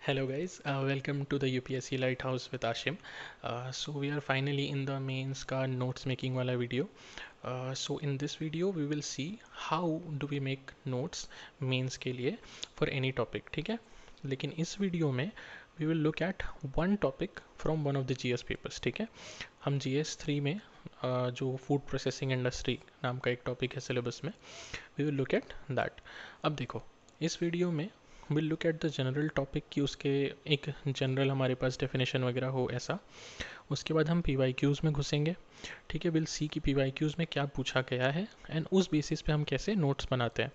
Hello guys, welcome to the UPSC Lighthouse with Ashim. So we are finally in the mains का notes making वाला video. So in this video we will see how do we make notes mains के लिए for any topic, ठीक है? लेकिन इस video में we will look at one topic from one of the GS papers, ठीक है? हम GS 3 में जो food processing industry नाम का एक topic है syllabus में, we will look at that. अब देखो इस वीडियो में will look at the general topic कि उसके एक जनरल हमारे पास डेफिनेशन वगैरह हो ऐसा। उसके बाद हम PYQs में घुसेंगे, ठीक है। विल सी कि PYQs में क्या पूछा गया है एंड उस बेसिस पे हम कैसे नोट्स बनाते हैं।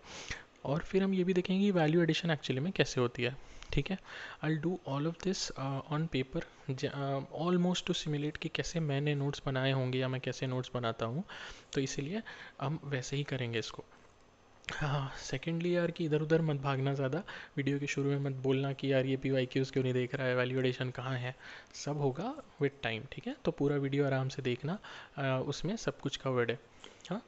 और फिर हम ये भी देखेंगे कि वैल्यू एडिशन एक्चुअली में कैसे होती है, ठीक है। I do all of this on paper almost two simulate कि कैसे मैंने नोट्स बनाए होंगे या मैं कैसे नोट्स बनाता हूँ, तो इसीलिए हम वैसे ही करेंगे इसको। हाँ, सेकेंडली यार कि इधर उधर मत भागना ज़्यादा। वीडियो के शुरू में मत बोलना कि यार ये PYQs क्यों नहीं देख रहा है, वैल्यूएडेशन कहाँ है। सब होगा विद टाइम, ठीक है। तो पूरा वीडियो आराम से देखना, उसमें सब कुछ कवर्ड है। हाँ,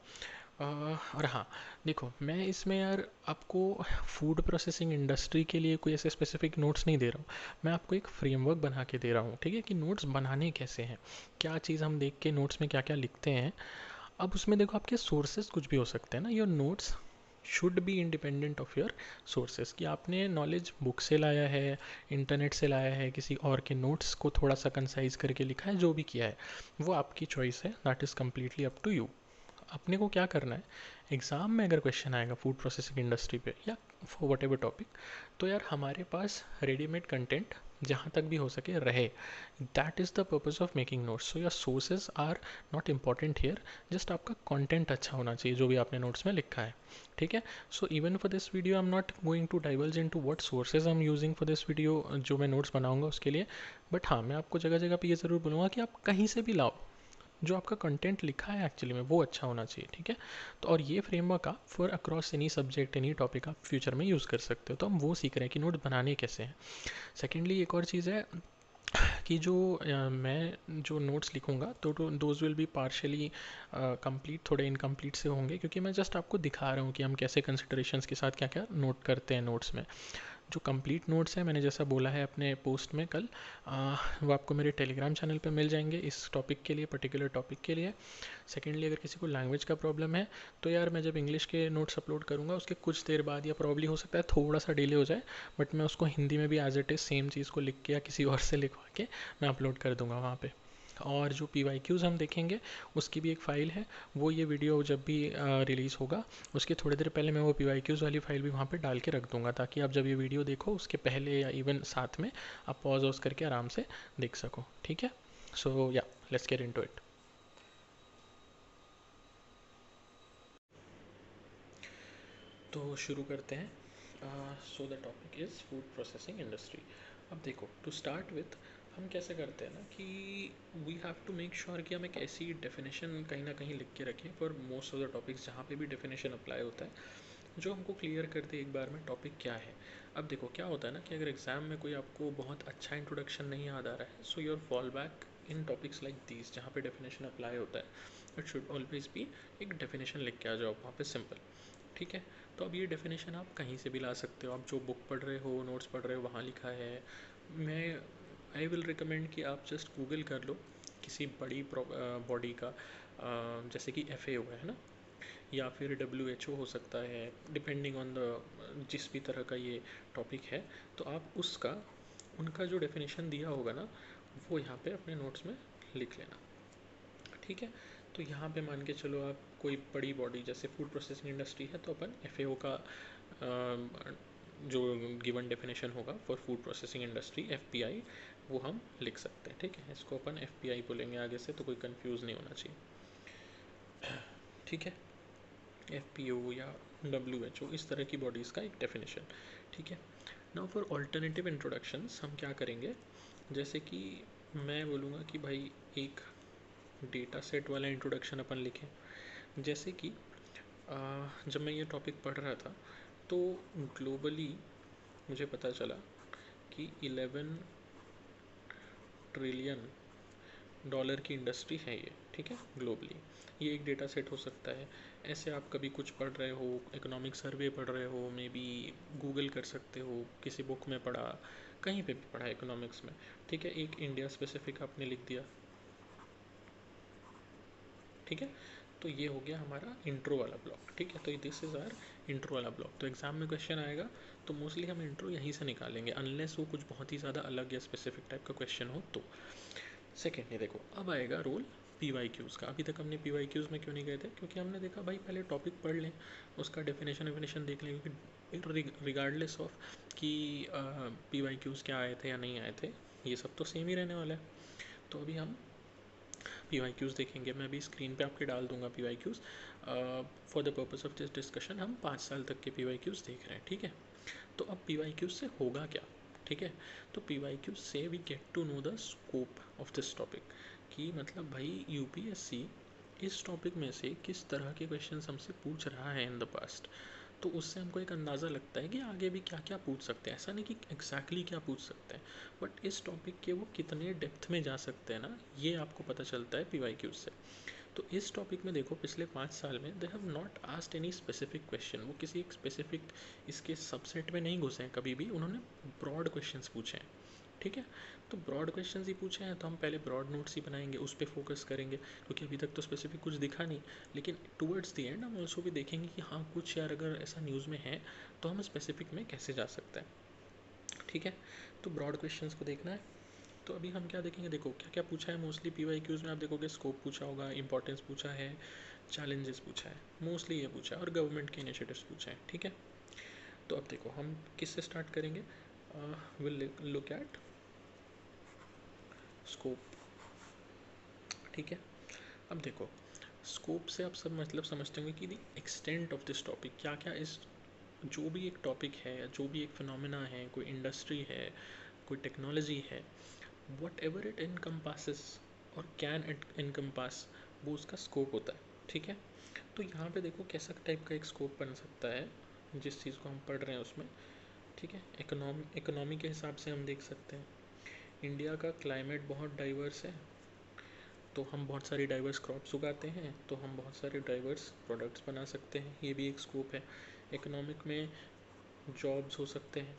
और हाँ देखो, मैं इसमें यार आपको फूड प्रोसेसिंग इंडस्ट्री के लिए कोई ऐसे स्पेसिफिक नोट्स नहीं दे रहा हूँ। मैं आपको एक फ्रेमवर्क बना के दे रहा हूँ, ठीक है, कि नोट्स बनाने कैसे हैं, क्या चीज़ हम देख के नोट्स में क्या क्या लिखते हैं। अब उसमें देखो आपके सोर्सेज कुछ भी हो सकते हैं ना। Your notes should be independent of your sources, कि आपने नॉलेज बुक से लाया है, इंटरनेट से लाया है, किसी और के नोट्स को थोड़ा सा कंसाइज करके लिखा है, जो भी किया है वो आपकी चॉइस है। That is completely up to you. अपने को क्या करना है, एग्ज़ाम में अगर क्वेश्चन आएगा फूड प्रोसेसिंग इंडस्ट्री पे या फॉर वट एवर टॉपिक, तो यार हमारे पास रेडीमेड कंटेंट जहाँ तक भी हो सके रहे। That is the purpose of making notes. So your sources are not important here, just आपका कंटेंट अच्छा होना चाहिए जो भी आपने नोट्स में लिखा है, ठीक है। So even for this video I am not going to diverge into what sources I am using for this video, जो मैं नोट्स बनाऊंगा उसके लिए। बट हाँ, मैं आपको जगह जगह पे ये ज़रूर बोलूँगा कि आप कहीं से भी लाओ, जो आपका कंटेंट लिखा है एक्चुअली में वो अच्छा होना चाहिए, ठीक है। तो और ये फ्रेमवर्क आप for across any subject any topic आप फ्यूचर में यूज़ कर सकते हो। तो हम वो सीख रहे हैं कि नोट बनाने कैसे हैं। सेकेंडली एक और चीज़ है कि जो मैं जो नोट्स लिखूंगा तो those will be partially complete, थोड़े इनकम्प्लीट से होंगे, क्योंकि मैं जस्ट आपको दिखा रहा हूँ कि हम कैसे कंसिडरेशंस के साथ क्या क्या नोट करते हैं नोट्स में। जो कंप्लीट नोट्स हैं, मैंने जैसा बोला है अपने पोस्ट में कल, वो आपको मेरे टेलीग्राम चैनल पे मिल जाएंगे इस टॉपिक के लिए, पर्टिकुलर टॉपिक के लिए। सेकेंडली अगर किसी को लैंग्वेज का प्रॉब्लम है, तो यार मैं जब इंग्लिश के नोट्स अपलोड करूँगा उसके कुछ देर बाद, या प्रॉब्ली हो सकता है थोड़ा सा डिले हो जाए, बट मैं उसको हिंदी में भी एज इट इज़ सेम चीज़ को लिख के या किसी और से लिखवा के मैं अपलोड कर दूँगा वहाँ पे। और जो PYQs हम देखेंगे उसकी भी एक फ़ाइल है, वो ये वीडियो जब भी रिलीज़ होगा उसके थोड़ी देर पहले मैं वो PYQs वाली फ़ाइल भी वहाँ पे डाल के रख दूँगा, ताकि आप जब ये वीडियो देखो उसके पहले या इवन साथ में आप पॉज वॉज करके आराम से देख सको, ठीक है। सो या लेट्स गेट इनटू इट। तो शुरू करते हैं। So the topic is food processing industry. अब देखो, टू स्टार्ट विथ हम कैसे करते हैं ना कि we have to make sure कि हम एक ऐसी डेफिनेशन कहीं ना कहीं लिख के रखें for most of the topics जहाँ पे भी डेफिनेशन अप्लाई होता है, जो हमको क्लियर कर दे एक बार में टॉपिक क्या है। अब देखो क्या होता है ना कि अगर एग्ज़ाम में कोई आपको बहुत अच्छा इंट्रोडक्शन नहीं याद आ रहा है, so your fall back in topics like these जहाँ पे डेफिनेशन अप्लाई होता है। इट शुड ऑलवेज बी एक डेफिनेशन लिख के आ जाओ वहाँ पे, सिंपल, ठीक है। तो अब ये डेफिनेशन आप कहीं से भी ला सकते हो, आप जो बुक पढ़ रहे हो, नोट्स पढ़ रहे हो, वहाँ लिखा है। मैं आई विल रिकमेंड कि आप जस्ट गूगल कर लो किसी बड़ी बॉडी का, जैसे कि FAO है ना, या फिर WHO हो सकता है, डिपेंडिंग ऑन द जिस भी तरह का ये टॉपिक है, तो आप उसका उनका जो डेफिनेशन दिया होगा ना, वो यहाँ पे अपने नोट्स में लिख लेना, ठीक है। तो यहाँ पे मान के चलो आप कोई बड़ी बॉडी जैसे फूड प्रोसेसिंग इंडस्ट्री है, तो अपन FAO का जो गिवन डेफिनेशन होगा for food processing industry FPI, वो हम लिख सकते हैं, ठीक है। इसको अपन FPI बोलेंगे आगे से, तो कोई कंफ्यूज नहीं होना चाहिए, ठीक है। FPO या WHO इस तरह की बॉडीज़ का एक डेफिनेशन, ठीक है। नाउ फॉर ऑल्टरनेटिव इंट्रोडक्शंस हम क्या करेंगे, जैसे कि मैं बोलूँगा कि भाई एक डेटा सेट वाला इंट्रोडक्शन अपन लिखें। जैसे कि जब मैं ये टॉपिक पढ़ रहा था, तो ग्लोबली मुझे पता चला कि 11 ट्रिलियन डॉलर की इंडस्ट्री है ये, ठीक है, ग्लोबली। ये एक डेटा सेट हो सकता है। ऐसे आप कभी कुछ पढ़ रहे हो, इकोनॉमिक सर्वे पढ़ रहे हो, मे बी गूगल कर सकते हो, किसी बुक में पढ़ा, कहीं पे भी पढ़ा इकोनॉमिक्स में, ठीक है। एक इंडिया स्पेसिफिक आपने लिख दिया, ठीक है। तो ये हो गया हमारा इंट्रो वाला ब्लॉक, ठीक है। तो दिस इज़ आवर इंट्रो वाला ब्लॉक। तो एग्जाम में क्वेश्चन आएगा तो मोस्टली हम इंट्रो यहीं से निकालेंगे, अनलेस वो कुछ बहुत ही ज़्यादा अलग या स्पेसिफिक टाइप का क्वेश्चन हो तो। सेकेंड ये देखो, अब आएगा रोल पी वाई क्यूज़ का। अभी तक हमने पी वाई क्यूज़ में क्यों नहीं गए थे, क्योंकि हमने देखा भाई पहले टॉपिक पढ़ लें, उसका डेफिनेशन देख लें, क्योंकि रिगार्डलेस ऑफ कि पी वाई क्यूज़ क्या आए थे या नहीं आए थे, ये सब तो सेम ही रहने वाला है। तो अभी हम पी वाई क्यूज़ देखेंगे। मैं भी स्क्रीन पे आपके डाल दूंगा P Y Qs. For the purpose of this discussion हम 5 साल तक के पी वाई क्यूज़ देख रहे हैं, ठीक है। तो अब पी वाई क्यूज़ से होगा क्या, ठीक है। तो पी वाई क्यूज़ से we get to know the scope of this topic, कि मतलब भाई यूपीएससी इस टॉपिक में से किस तरह के क्वेश्चन हमसे पूछ रहा है इन द पास्ट। तो उससे हमको एक अंदाज़ा लगता है कि आगे भी क्या क्या पूछ सकते हैं। ऐसा नहीं कि एग्जैक्टली क्या पूछ सकते हैं, बट इस टॉपिक के वो कितने डेप्थ में जा सकते हैं ना, ये आपको पता चलता है पी वाई क्यूज़ से। तो इस टॉपिक में देखो पिछले 5 साल में they have not asked any specific question. वो किसी एक स्पेसिफिक इसके सबसेट में नहीं घुसे हैं कभी भी, उन्होंने ब्रॉड क्वेश्चंस पूछे हैं, ठीक है। तो ब्रॉड क्वेश्चन ही पूछे हैं तो हम पहले ब्रॉड नोट्स ही बनाएंगे, उस पर फोकस करेंगे, क्योंकि अभी तक तो स्पेसिफिक कुछ दिखा नहीं। लेकिन टूवर्ड्स दी एंड हम ऑल्सो भी देखेंगे कि हाँ कुछ यार अगर ऐसा न्यूज़ में है तो हम स्पेसिफिक में कैसे जा सकते हैं, ठीक है। तो ब्रॉड क्वेश्चंस को देखना है। तो अभी हम क्या देखेंगे, देखो क्या क्या पूछा है मोस्टली पी वाई क्यूज़ में। आप देखोगे स्कोप पूछा होगा, इंपॉर्टेंस पूछा है, चैलेंजेस पूछा है, मोस्टली ये पूछा है, और गवर्नमेंट के इनिशिएटिव्स पूछे हैं, ठीक है। तो अब देखो हम किससे स्टार्ट करेंगे, विल लुक एट स्कोप, ठीक है। अब देखो स्कोप से आप सब मतलब समझते होंगे कि the extent of this topic, क्या क्या इस जो भी एक टॉपिक है, जो भी एक फिनोमेना है, कोई इंडस्ट्री है, कोई टेक्नोलॉजी है, वट एवर इट इनकम्पासेस और कैन इट इनकम्पास, वो उसका स्कोप होता है, ठीक है। तो यहाँ पे देखो कैसा टाइप का एक स्कोप बन सकता है जिस चीज़ को हम पढ़ रहे हैं उसमें, ठीक है। इकोनॉमी के हिसाब से हम देख सकते हैं इंडिया का क्लाइमेट बहुत डाइवर्स है, तो हम बहुत सारी डाइवर्स क्रॉप्स उगाते हैं, तो हम बहुत सारे डाइवर्स प्रोडक्ट्स बना सकते हैं, ये भी एक स्कोप है। इकोनॉमिक में जॉब्स हो सकते हैं,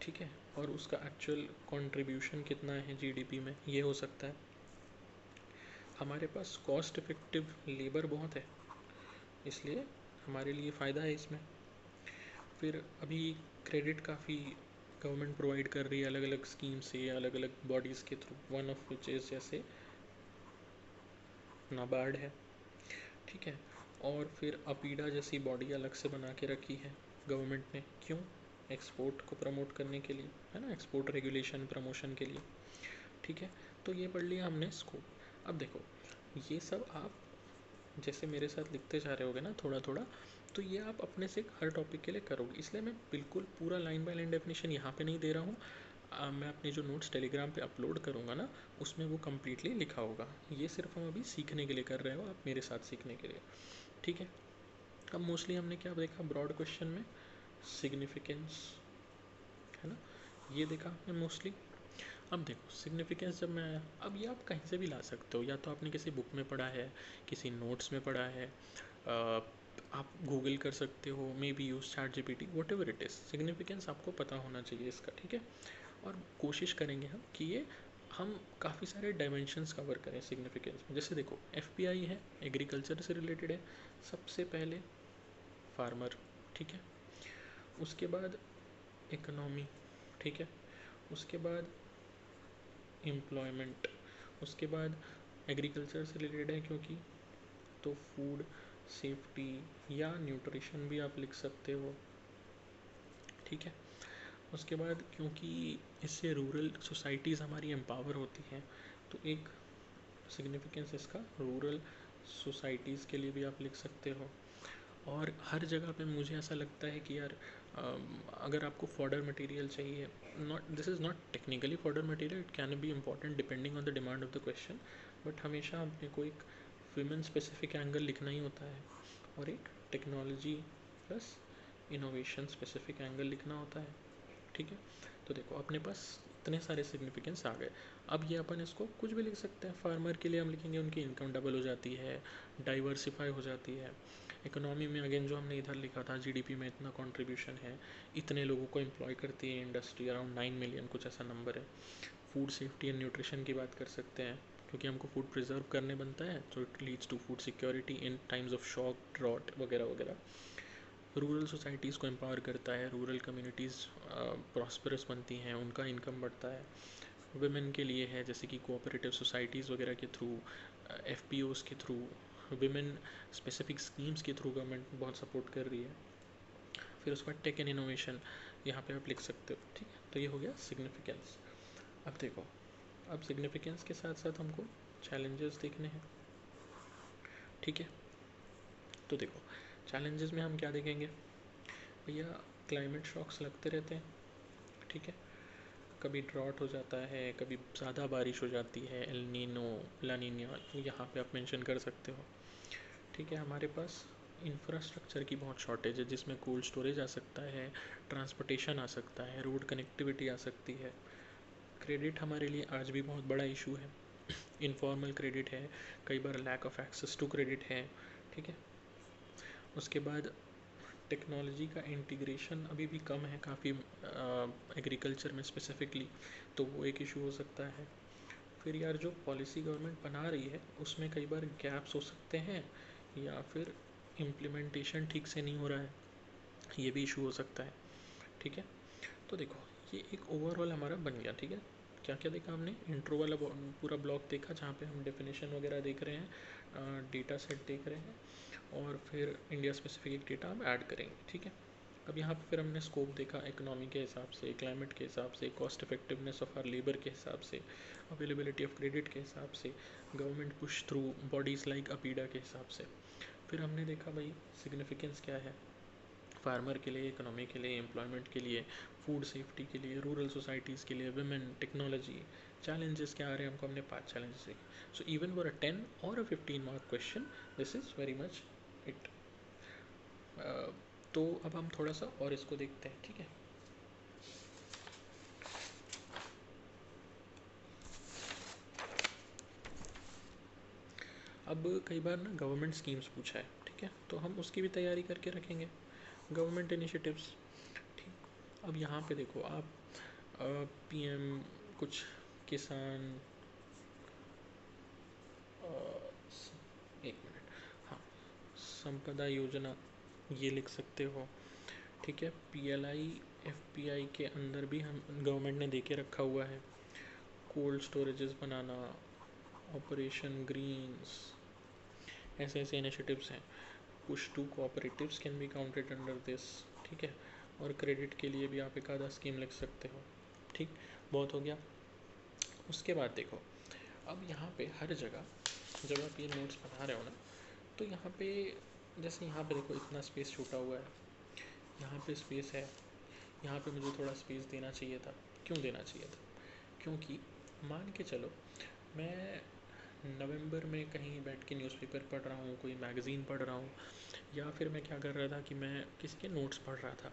ठीक है, और उसका एक्चुअल कंट्रीब्यूशन कितना है जीडीपी में, ये हो सकता है। हमारे पास कॉस्ट इफेक्टिव लेबर बहुत है, इसलिए हमारे लिए फ़ायदा है इसमें। फिर अभी क्रेडिट काफ़ी गवर्नमेंट प्रोवाइड कर रही है अलग अलग स्कीम से, अलग अलग बॉडीज़ के through, one of which is जैसे नाबार्ड है, ठीक है। और फिर अपीडा जैसी बॉडी अलग से बना के रखी है गवर्नमेंट ने, क्यों, एक्सपोर्ट को प्रमोट करने के लिए, है ना, एक्सपोर्ट रेगुलेशन प्रमोशन के लिए, ठीक है। तो ये पढ़ लिया हमने स्कोप। अब देखो ये सब आप जैसे मेरे साथ लिखते जा रहे होगे ना थोड़ा थोड़ा, तो ये आप अपने से हर टॉपिक के लिए करोगे, इसलिए मैं बिल्कुल पूरा लाइन बाय लाइन डेफिनेशन यहाँ पे नहीं दे रहा हूँ। मैं अपने जो नोट्स टेलीग्राम पे अपलोड करूँगा ना, उसमें वो कम्प्लीटली लिखा होगा। ये सिर्फ हम अभी सीखने के लिए कर रहे हो, आप मेरे साथ सीखने के लिए, ठीक है। अब मोस्टली हमने क्या देखा ब्रॉड क्वेश्चन में, सिग्निफिकेंस, है ना, ये देखा आपने मोस्टली। अब देखो सिग्निफिकेंस जब मैं आया, अब ये आप कहीं से भी ला सकते हो, या तो आपने किसी बुक में पढ़ा है, किसी नोट्स में पढ़ा है, आप गूगल कर सकते हो, may be use chat GPT, what ever it is, significance आपको पता होना चाहिए इसका, ठीक है। और कोशिश करेंगे हम कि ये हम काफ़ी सारे डायमेंशंस कवर करें सिग्निफिकेंस में। जैसे देखो एफपीआई है, एग्रीकल्चर से रिलेटेड है, सबसे पहले फार्मर, ठीक है। उसके बाद इकोनॉमी, ठीक है। उसके बाद एम्प्लॉयमेंट, उसके बाद एग्रीकल्चर से रिलेटेड है क्योंकि, तो फूड सेफ्टी या न्यूट्रिशन भी आप लिख सकते हो, ठीक है। उसके बाद क्योंकि इससे रूरल सोसाइटीज़ हमारी एम्पावर होती हैं, तो एक सिग्निफिकेंस इसका रूरल सोसाइटीज़ के लिए भी आप लिख सकते हो। और हर जगह पे मुझे ऐसा लगता है कि यार अगर आपको फॉडर मटेरियल चाहिए, not this is not technically fodder material, it can be important depending on the demand of the question, but हमेशा अपने को एक वुमेन स्पेसिफिक एंगल लिखना ही होता है, और एक technology plus innovation specific angle लिखना होता है, ठीक है। तो देखो अपने पास इतने सारे सिग्निफिकेंस आ गए। अब ये अपन इसको कुछ भी लिख सकते हैं। फार्मर के लिए हम लिखेंगे उनकी इनकम डबल हो जाती है, डाइवर्सिफाई हो जाती है, इकोनॉमी में अगेन जो हमने इधर लिखा था जीडीपी में इतना कंट्रीब्यूशन है, इतने लोगों को एम्प्लॉय करती है इंडस्ट्री, अराउंड 9 मिलियन कुछ ऐसा नंबर है। फूड सेफ्टी एंड न्यूट्रिशन की बात कर सकते हैं, क्योंकि हमको फूड प्रिजर्व करने बनता है, तो it leads to food security in times of shock, drought वगैरह वगैरह। रूरल सोसाइटीज़ को एम्पावर करता है, रूरल कम्युनिटीज़ प्रॉस्परस बनती हैं, उनका इनकम बढ़ता है। वुमेन के लिए है, जैसे कि कोऑपरेटिव सोसाइटीज़ वगैरह के थ्रू, एफपीओज़ के थ्रू, विमेन स्पेसिफिक स्कीम्स के थ्रू गवर्नमेंट बहुत सपोर्ट कर रही है। फिर उसके बाद टेक एंड इनोवेशन यहाँ पे आप लिख सकते हो, ठीक है। तो ये हो गया सिग्निफिकेंस। अब देखो, अब सिग्निफिकेंस के साथ साथ हमको चैलेंजेस देखने हैं, ठीक है। तो देखो चैलेंजेस में हम क्या देखेंगे भैया, क्लाइमेट शॉक्स लगते रहते हैं, ठीक है। कभी ड्रॉट हो जाता है, कभी ज़्यादा बारिश हो जाती है, एल नीनो, ला नीनिया, यहाँ पे आप मेंशन कर सकते हो, ठीक है। हमारे पास इंफ्रास्ट्रक्चर की बहुत शॉर्टेज है, जिसमें कोल्ड स्टोरेज आ सकता है, ट्रांसपोर्टेशन आ सकता है, रोड कनेक्टिविटी आ सकती है। क्रेडिट हमारे लिए आज भी बहुत बड़ा इशू है, इनफॉर्मल क्रेडिट है, कई बार lack of access to credit है, ठीक है। उसके बाद टेक्नोलॉजी का इंटीग्रेशन अभी भी कम है काफ़ी, एग्रीकल्चर में स्पेसिफिकली, तो वो एक इशू हो सकता है। फिर यार जो पॉलिसी गवर्नमेंट बना रही है उसमें कई बार गैप्स हो सकते हैं, या फिर इम्प्लीमेंटेशन ठीक से नहीं हो रहा है, ये भी इशू हो सकता है, ठीक है। तो देखो ये एक ओवरऑल हमारा बन गया, ठीक है। क्या क्या देखा हमने, इंट्रो वाला पूरा ब्लॉक देखा, जहाँ पे हम डेफिनेशन वगैरह देख रहे हैं, डेटा सेट देख रहे हैं, और फिर इंडिया स्पेसिफिक डेटा हम ऐड करेंगे, ठीक है। अब यहाँ पे फिर हमने स्कोप देखा इकोनॉमी के हिसाब से, क्लाइमेट के हिसाब से, cost effectiveness of our labour के हिसाब से, अवेलेबिलिटी ऑफ क्रेडिट के हिसाब से, government push through bodies like APEDA के हिसाब से। फिर हमने देखा भाई सिग्निफिकेंस क्या है फार्मर के लिए, इकोनॉमी के लिए, एम्प्लॉयमेंट के लिए, फूड सेफ्टी के लिए, रूरल सोसाइटीज़ के लिए, वुमेन, टेक्नोलॉजी। चैलेंजेस क्या आ रहे हैं हमको, हमने 5 चैलेंजेस देखे। सो इवन फॉर अ 10 और अ 15 mark question this is very much it. तो अब हम थोड़ा सा और इसको देखते हैं, ठीक है। अब कई बार ना गवर्नमेंट स्कीम्स पूछा है, ठीक है, तो हम उसकी भी तैयारी करके रखेंगे, गवर्नमेंट इनिशिएटिव्स, ठीक। अब यहाँ पे देखो आप पीएम कुछ किसान, एक मिनट, हाँ, संपदा योजना ये लिख सकते हो, ठीक है। पीएलआई एफपीआई के अंदर भी हम गवर्नमेंट ने दे के रखा हुआ है, कोल्ड स्टोरेजेस बनाना, ऑपरेशन ग्रीन्स, ऐसे ऐसे इनिशिएटिव्स हैं। Push to cooperatives can be counted under this, ठीक है। और क्रेडिट के लिए भी आप एक आधा स्कीम लिख सकते हो, ठीक। बहुत हो गया। उसके बाद देखो, अब यहाँ पे हर जगह जब आप ये नोट्स बना रहे हो ना, तो यहाँ पे जैसे यहाँ पे देखो इतना स्पेस छूटा हुआ है, यहाँ पे स्पेस है, यहाँ पे मुझे थोड़ा स्पेस देना चाहिए था। क्यों देना चाहिए था, क्योंकि मान के चलो मैं नवंबर में कहीं बैठ के न्यूज़पेपर पढ़ रहा हूँ, कोई मैगज़ीन पढ़ रहा हूँ, या फिर मैं क्या कर रहा था कि मैं किसी के नोट्स पढ़ रहा था,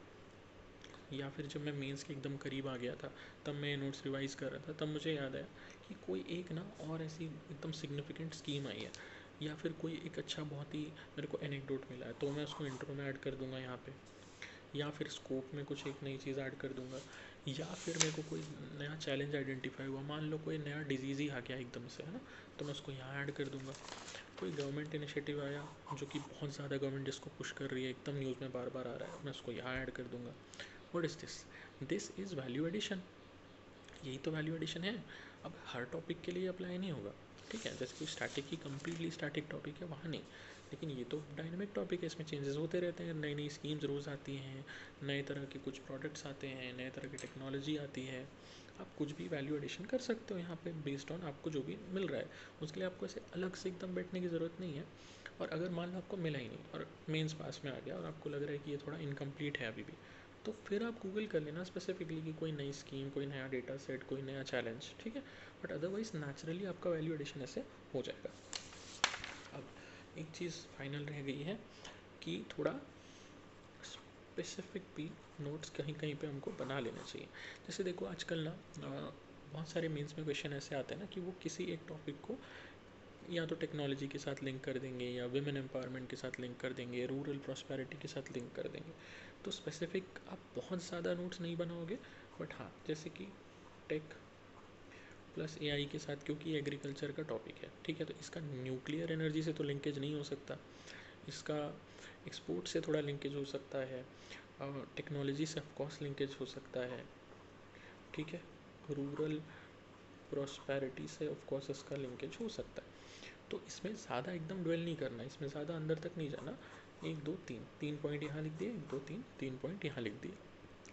या फिर जब मैं मेंस के एकदम करीब आ गया था तब मैं नोट्स रिवाइज़ कर रहा था, तब मुझे याद आया कि कोई एक ना और ऐसी एकदम सिग्निफिकेंट स्कीम आई है, या फिर कोई एक अच्छा बहुत ही मेरे को एनेक्डोट मिला है, तो मैं उसको इंट्रो में ऐड कर दूंगा यहाँ पे, या फिर स्कोप में कुछ एक नई चीज़ ऐड कर दूंगा, या फिर मेरे को कोई नया चैलेंज आइडेंटिफाई हुआ, मान लो कोई नया डिजीज़ ही आ गया एकदम से, है ना, तो मैं उसको यहाँ ऐड कर दूंगा। कोई गवर्नमेंट इनिशिएटिव आया जो कि बहुत ज़्यादा गवर्नमेंट जिसको पुश कर रही है, एकदम न्यूज़ में बार बार आ रहा है, मैं उसको यहाँ ऐड कर दूंगा। What is this, this is value addition, यही तो वैल्यू एडिशन है। अब हर टॉपिक के लिए अप्लाई नहीं होगा, ठीक है, जैसे कोई स्टैटिक की कम्प्लीटली स्टैटिक टॉपिक है वहाँ नहीं, लेकिन ये तो डायनेमिक टॉपिक है, इसमें चेंजेस होते रहते हैं, नई नई स्कीम्स रोज़ आती हैं, नए तरह के कुछ प्रोडक्ट्स आते हैं, नए तरह की टेक्नोलॉजी आती है, आप कुछ भी वैल्यू एडिशन कर सकते हो यहाँ पे बेस्ड ऑन आपको जो भी मिल रहा है। उसके लिए आपको ऐसे अलग से एकदम बैठने की ज़रूरत नहीं है। और अगर मान लो आपको मिला ही नहीं और मेंस पास में आ गया और आपको लग रहा है कि ये थोड़ा इनकम्प्लीट है अभी भी, तो फिर आप गूगल कर लेना स्पेसिफिकली कि कोई नई स्कीम, कोई नया डेटा सेट, कोई नया चैलेंज, ठीक है। बट अदरवाइज नेचुरली आपका वैल्यू एडिशन ऐसे हो जाएगा। अब एक चीज़ फाइनल रह गई है कि थोड़ा स्पेसिफिक भी नोट्स कहीं कहीं पे हमको बना लेना चाहिए। जैसे देखो आजकल ना बहुत सारे मेंस में क्वेश्चन ऐसे आते हैं ना कि वो किसी एक टॉपिक को या तो टेक्नोलॉजी के साथ लिंक कर देंगे, या विमेन एम्पावरमेंट के साथ लिंक कर देंगे, रूरल प्रॉस्पेरिटी के साथ लिंक कर देंगे। तो स्पेसिफिक आप बहुत ज़्यादा नोट्स नहीं बनाओगे, बट हाँ जैसे कि टेक प्लस एआई के साथ, क्योंकि एग्रीकल्चर का टॉपिक है, ठीक है, तो इसका न्यूक्लियर एनर्जी से तो लिंकेज नहीं हो सकता, इसका एक्सपोर्ट से थोड़ा लिंकेज हो सकता है, टेक्नोलॉजी से ऑफकोर्स लिंकेज हो सकता है, ठीक है, रूरल प्रॉस्पेरिटी से ऑफकोर्स इसका लिंकेज हो सकता है। तो इसमें ज़्यादा एकदम ड्वेल नहीं करना, इसमें ज़्यादा अंदर तक नहीं जाना। एक दो तीन, तीन पॉइंट यहाँ लिख दिए, एक दो तीन, तीन पॉइंट यहाँ लिख दिए।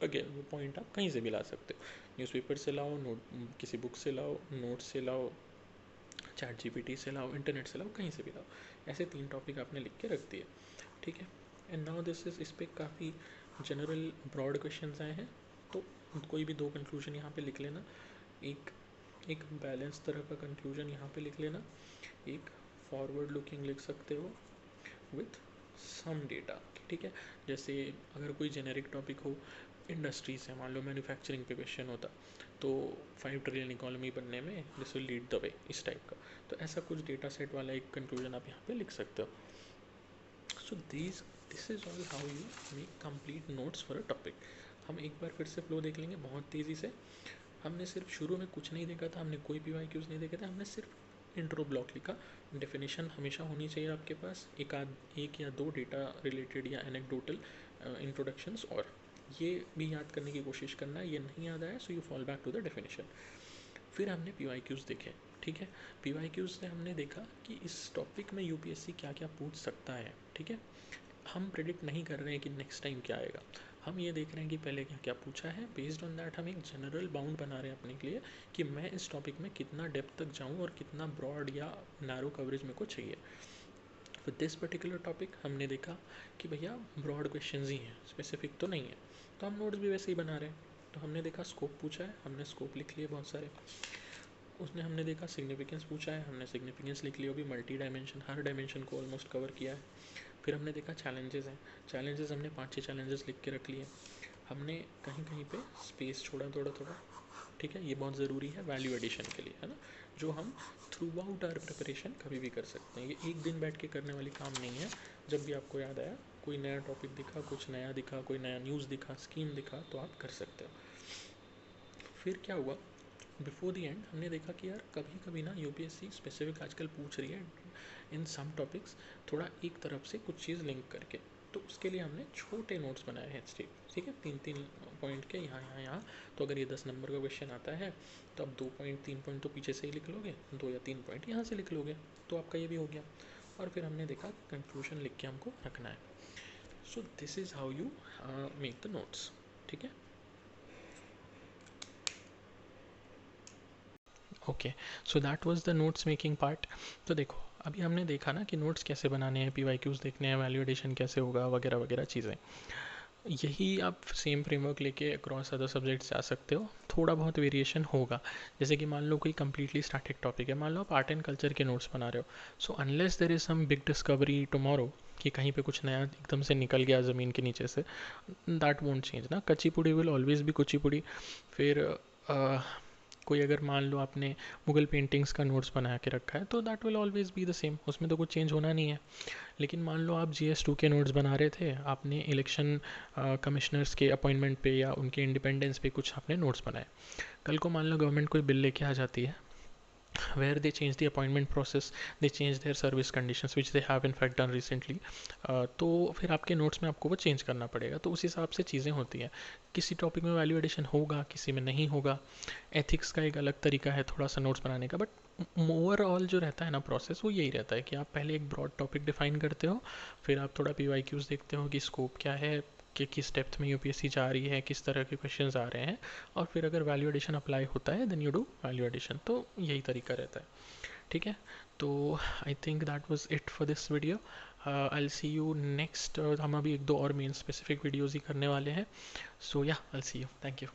अगेन वो पॉइंट आप कहीं से भी ला सकते हो, न्यूज़पेपर से लाओ, नोट किसी बुक से लाओ, नोट से लाओ, चैट जीपीटी से लाओ, इंटरनेट से लाओ, कहीं से भी लाओ। ऐसे 3 टॉपिक आपने लिख के रख दिए, ठीक है। एंड नाउ दिस इज, इस पर काफ़ी जनरल ब्रॉड क्वेश्चंस आए हैं, तो कोई भी 2 कंक्लूजन यहाँ पे लिख लेना। एक एक बैलेंस तरह का कंक्लूजन यहाँ पे लिख लेना, एक फॉरवर्ड लुकिंग लिख सकते हो विथ सम डेटा, ठीक है। जैसे अगर कोई जेनेरिक टॉपिक हो, इंडस्ट्री से मान लो मैन्युफैक्चरिंग पे क्वेश्चन होता, तो 5 ट्रिलियन इकोनॉमी बनने में this will lead the way, इस टाइप का। तो ऐसा कुछ डेटा सेट वाला एक कंक्लूजन आप यहाँ पे लिख सकते हो। So this is all how you make complete notes for a topic. हम एक बार फिर से फ्लो देख लेंगे बहुत तेज़ी से। हमने सिर्फ शुरू में कुछ नहीं देखा था, हमने कोई PYQs नहीं देखे थे, हमने सिर्फ इंट्रो ब्लॉक लिखा। डेफिनेशन हमेशा होनी चाहिए आपके पास, एक या दो डेटा रिलेटेड या एनेक्डोटल इंट्रोडक्शंस, और ये भी याद करने की कोशिश करना है, ये नहीं याद आया so you fall back to the definition. फिर हमने PYQs देखे, ठीक है। PYQs से हमने देखा कि इस टॉपिक में UPSC क्या क्या पूछ सकता है, ठीक है। हम प्रेडिक्ट नहीं कर रहे हैं कि नेक्स्ट टाइम क्या आएगा, हम ये देख रहे हैं कि पहले क्या क्या पूछा है। बेस्ड ऑन दैट हम एक जनरल बाउंड बना रहे हैं अपने लिए कि मैं इस टॉपिक में कितना डेप्थ तक जाऊँ और कितना ब्रॉड या नैरो कवरेज मेरे को चाहिए। विद दिस पर्टिकुलर टॉपिक हमने देखा कि भैया ब्रॉड क्वेश्चंस ही हैं, स्पेसिफिक तो नहीं है, तो हम नोट्स भी वैसे ही बना रहे हैं। तो हमने देखा स्कोप पूछा है, हमने स्कोप लिख लिए बहुत सारे। उसने हमने देखा सिग्निफिकेंस पूछा है, हमने सिग्निफिकेंस लिख लिया, भी मल्टी डायमेंशन, हर डायमेंशन को ऑलमोस्ट कवर किया है। फिर हमने देखा चैलेंजेस हैं, चैलेंजेस हमने 5-6 चैलेंजेस लिख के रख लिए। हमने कहीं कहीं पे स्पेस छोड़ा थोड़ा थोड़ा, ठीक है, ये बहुत ज़रूरी है वैल्यू एडिशन के लिए, है ना, जो हम थ्रू आउट आवर प्रिपरेशन कभी भी कर सकते हैं। ये एक दिन बैठ के करने वाली काम नहीं है। जब भी आपको याद आया, कोई नया टॉपिक दिखा, कुछ नया दिखा, कोई नया न्यूज़ दिखा, स्कीम दिखा, तो आप कर सकते हो। फिर क्या हुआ, बिफोर द एंड हमने देखा कि यार कभी कभी ना UPSC स्पेसिफिक आजकल पूछ रही है इन सम टॉपिक्स, थोड़ा एक तरफ से कुछ चीज़ लिंक करके। तो उसके लिए हमने छोटे नोट्स बनाए हैं स्टेप, ठीक है, 3-3 पॉइंट के, यहाँ यहाँ यहाँ। तो अगर ये 10 नंबर का क्वेश्चन आता है तो आप 2 पॉइंट 3 पॉइंट तो पीछे से ही लिख लोगे, 2 या 3 पॉइंट यहाँ से लिख लोगे, तो आपका ये भी हो गया। और फिर हमने देखा कंक्लूजन लिख के हमको रखना है। So this is how you make the notes, ठीक है। Okay, so that was the notes making part. तो देखो अभी हमने देखा ना कि नोट्स कैसे बनाने हैं, PYQs देखने हैं, वैल्यू एडिशन कैसे होगा, वगैरह वगैरह चीज़ें। यही आप सेम फ्रेमवर्क लेके अक्रॉस अदर सब्जेक्ट्स जा सकते हो। थोड़ा बहुत वेरिएशन होगा, जैसे कि मान लो कोई कंप्लीटली स्टैटिक टॉपिक है, मान लो आप आर्ट एंड कल्चर के नोट्स बना रहे हो, so unless there is some big discovery tomorrow कि कहीं पे कुछ नया एकदम से निकल गया ज़मीन के नीचे से, दैट वोंट चेंज ना, कुचिपुड़ी विल ऑलवेज भी कुचिपुड़ी। फिर कोई अगर मान लो आपने मुगल पेंटिंग्स का नोट्स बना के रखा है, तो that will always be the same, उसमें तो कुछ चेंज होना नहीं है। लेकिन मान लो आप GS2 के नोट्स बना रहे थे, आपने इलेक्शन कमिश्नर्स के अपॉइंटमेंट पे या उनके इंडिपेंडेंस पे कुछ आपने नोट्स बनाए। कल को मान लो गवर्नमेंट कोई बिल लेके आ जाती है where they change the appointment process, they change their service conditions which they have in fact done recently, तो फिर आपके नोट्स में आपको वो चेंज करना पड़ेगा। तो उस हिसाब से चीज़ें होती हैं, किसी टॉपिक में वैल्यू एडिशन होगा, किसी में नहीं होगा। एथिक्स का एक अलग तरीका है थोड़ा सा नोट्स बनाने का, बट ओवरऑल जो रहता है ना प्रोसेस, वो यही रहता है कि आप पहले एक ब्रॉड टॉपिक डिफाइन करते हो, फिर आप थोड़ा PYQs देखते हो कि स्कोप क्या है, कि किस डेप्थ में UPSC जा रही है, किस तरह के क्वेश्चंस आ रहे हैं, और फिर अगर वैल्यू एडिशन अप्लाई होता है then you do value addition. तो यही तरीका रहता है, ठीक है। तो I think that was it for this video. I will see you next. हम अभी 1-2 और मेन स्पेसिफिक वीडियोज़ ही करने वाले हैं। सो या आई will see you, thank you.